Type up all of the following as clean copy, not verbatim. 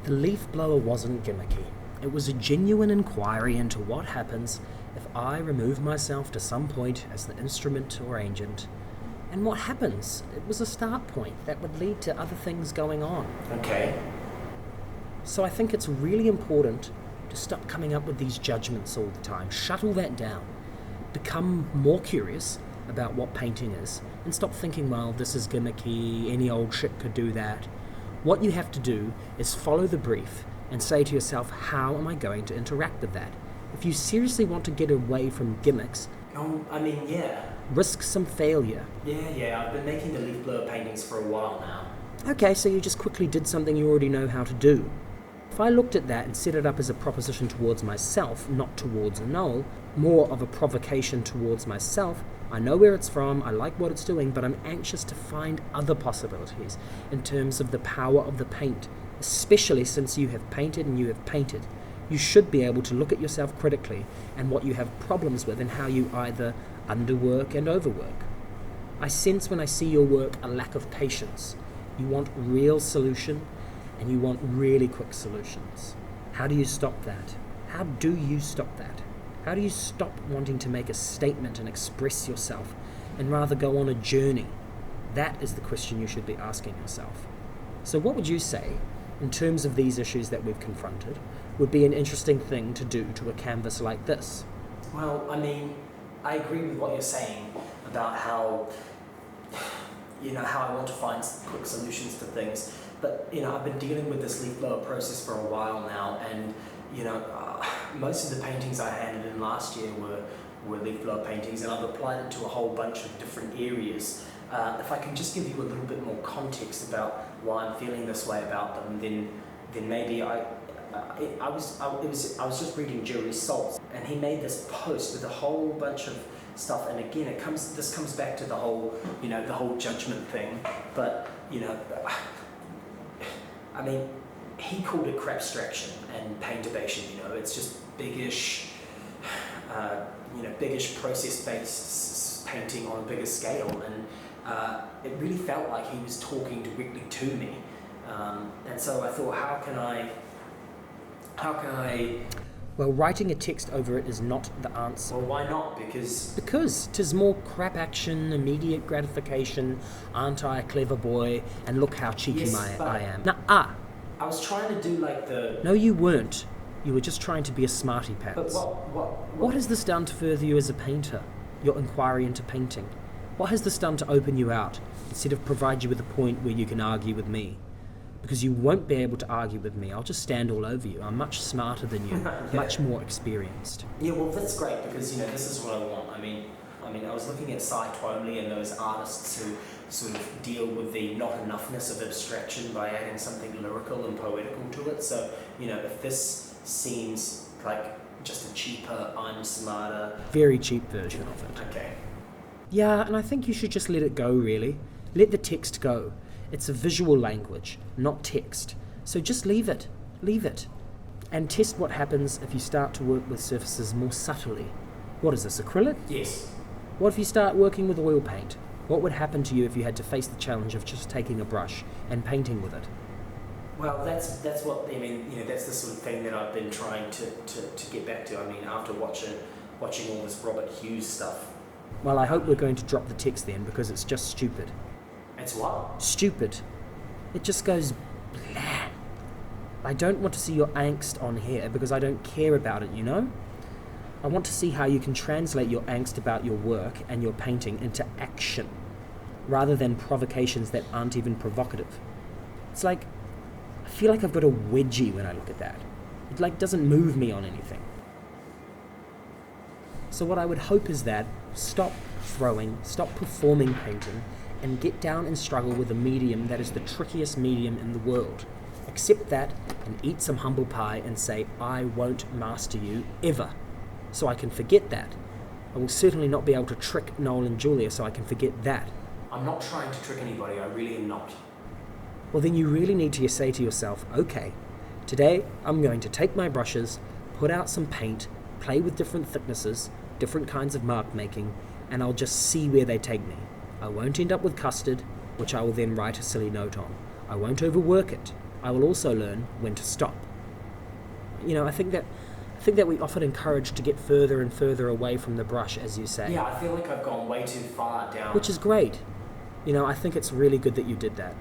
The leaf blower wasn't gimmicky. It was a genuine inquiry into what happens if I remove myself to some point as the instrument or agent. And what happens? It was a start point that would lead to other things going on. Okay. So I think it's really important to stop coming up with these judgments all the time. Shuttle that down. Become more curious about what painting is and stop thinking, well, this is gimmicky, any old shit could do that. What you have to do is follow the brief and say to yourself, how am I going to interact with that? If you seriously want to get away from gimmicks, risk some failure. Yeah, I've been making the leaf blower paintings for a while now. Okay, so you just quickly did something you already know how to do. If I looked at that and set it up as a proposition towards myself, not towards Noel, more of a provocation towards myself, I know where it's from, I like what it's doing, but I'm anxious to find other possibilities in terms of the power of the paint, especially since you have painted and you have painted. You should be able to look at yourself critically and what you have problems with and how you either underwork and overwork. I sense when I see your work a lack of patience. You want real solution and you want really quick solutions. How do you stop that? How do you stop that? How do you stop wanting to make a statement and express yourself and rather go on a journey? That is the question you should be asking yourself. So what would you say, in terms of these issues that we've confronted, would be an interesting thing to do to a canvas like this? Well, I agree with what you're saying about how I want to find quick solutions to things. But, I've been dealing with this leaf blower process for a while now, and, most of the paintings I handed in last year were leaf blower paintings, and I've applied it to a whole bunch of different areas. If I can just give you a little bit more context about why I'm feeling this way about them, then maybe I was just reading Jerry Saltz, and he made this post with a whole bunch of stuff, and again this comes back to the whole judgment thing, but he called it crapstraction and paintobation. It's just biggish process-based painting on a bigger scale, and it really felt like he was talking directly to me, and so I thought, how can I Well, writing a text over it is not the answer. Well, why not? Because 'tis more crap action, immediate gratification, aren't I a clever boy, and look how cheeky I am. I was trying to do like the... No, you weren't. You were just trying to be a smarty pants. But what has this done to further you as a painter? Your inquiry into painting? What has this done to open you out, instead of provide you with a point where you can argue with me? Because you won't be able to argue with me. I'll just stand all over you. I'm much smarter than you, much more experienced. Yeah, well, that's great, because, this is what I want. I was looking at Cy Twombly and those artists who sort of deal with the not enoughness of abstraction by adding something lyrical and poetical to it. So, if this seems like just a cheaper, I'm smarter... Very cheap version of it. Okay. Yeah, and I think you should just let it go, really. Let the text go. It's a visual language, not text. So just leave it. Leave it. And test what happens if you start to work with surfaces more subtly. What is this, acrylic? Yes. What if you start working with oil paint? What would happen to you if you had to face the challenge of just taking a brush and painting with it? Well, that's what, that's the sort of thing that I've been trying to get back to. After watching all this Robert Hughes stuff. Well, I hope we're going to drop the text then, because it's just stupid. It's what? Stupid. It just goes blah. I don't want to see your angst on here because I don't care about it, I want to see how you can translate your angst about your work and your painting into action, rather than provocations that aren't even provocative. It's like, I feel like I've got a wedgie when I look at that. It doesn't move me on anything. So what I would hope is that stop performing painting, and get down and struggle with a medium that is the trickiest medium in the world. Accept that and eat some humble pie and say, I won't master you ever, so I can forget that. I will certainly not be able to trick Noel and Julia, so I can forget that. I'm not trying to trick anybody, I really am not. Well, then you really need to say to yourself, okay, today I'm going to take my brushes, put out some paint, play with different thicknesses, different kinds of mark making, and I'll just see where they take me. I won't end up with custard, which I will then write a silly note on. I won't overwork it. I will also learn when to stop. I think that we often encourage to get further and further away from the brush, as you say. Yeah, I feel like I've gone way too far down. Which is great. I think it's really good that you did that.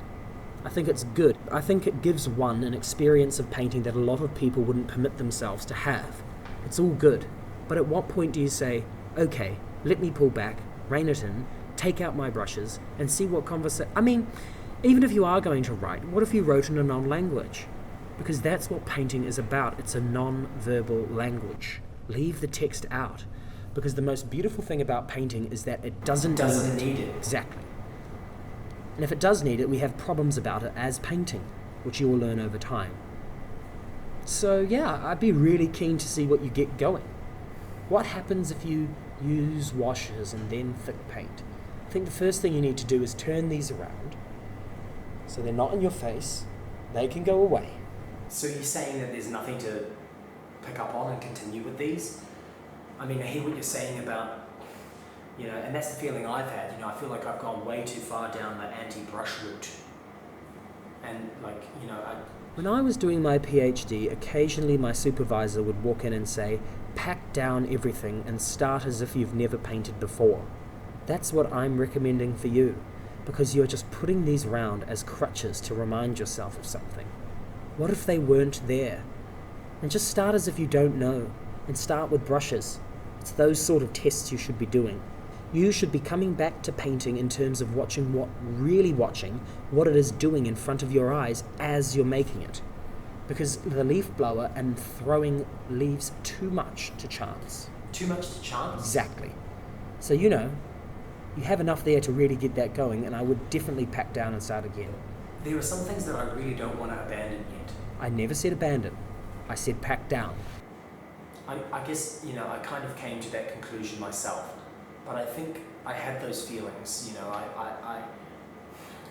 I think it's good. I think it gives one an experience of painting that a lot of people wouldn't permit themselves to have. It's all good. But at what point do you say, okay, let me pull back, rein it in, take out my brushes, and see what even if you are going to write, what if you wrote in a non-language? Because that's what painting is about. It's a non-verbal language. Leave the text out. Because the most beautiful thing about painting is that it doesn't need it. Exactly. And if it does need it, we have problems about it as painting, which you will learn over time. So yeah, I'd be really keen to see what you get going. What happens if you use washes and then thick paint? I think the first thing you need to do is turn these around so they're not in your face. They can go away. So you're saying that there's nothing to pick up on and continue with these? I hear what you're saying about, and that's the feeling I've had. I feel like I've gone way too far down the anti-brush route. And When I was doing my PhD, occasionally my supervisor would walk in and say, pack down everything and start as if you've never painted before. That's what I'm recommending for you, because you're just putting these around as crutches to remind yourself of something. What if they weren't there? And just start as if you don't know, and start with brushes. It's those sort of tests you should be doing. You should be coming back to painting in terms of watching what it is doing in front of your eyes as you're making it. Because the leaf blower and throwing leaves too much to chance. Too much to chance? Exactly. So you have enough there to really get that going, and I would definitely pack down and start again. There are some things that I really don't want to abandon yet. I never said abandon. I said pack down. I guess, I kind of came to that conclusion myself. But I think I had those feelings,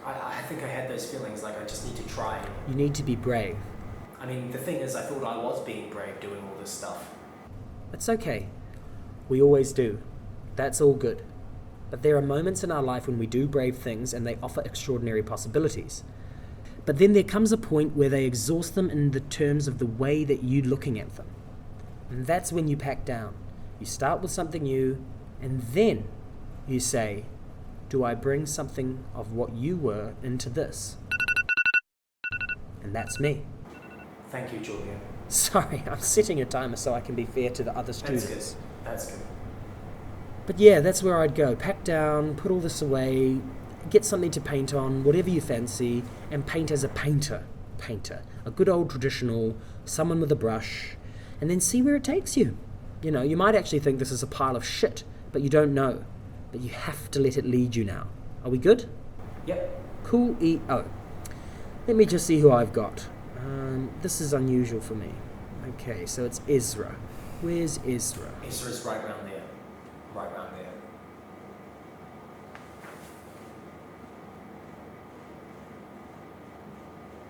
I think I had those feelings like I just need to try. You need to be brave. The thing is, I thought I was being brave doing all this stuff. It's okay. We always do. That's all good. But there are moments in our life when we do brave things and they offer extraordinary possibilities. But then there comes a point where they exhaust them in the terms of the way that you're looking at them. And that's when you pack down. You start with something new, and then you say, do I bring something of what you were into this? And that's me. Thank you, Julia. Sorry, I'm setting a timer so I can be fair to the other students. That's good. But yeah, that's where I'd go. Pack down, put all this away, get something to paint on, whatever you fancy, and paint as a painter. A good old traditional, someone with a brush, and then see where it takes you. You might actually think this is a pile of shit, but you don't know. But you have to let it lead you now. Are we good? Yep. Cool-E-O. Let me just see who I've got. This is unusual for me. Okay, so it's Ezra. Where's Ezra? Ezra's right round there. Right round there.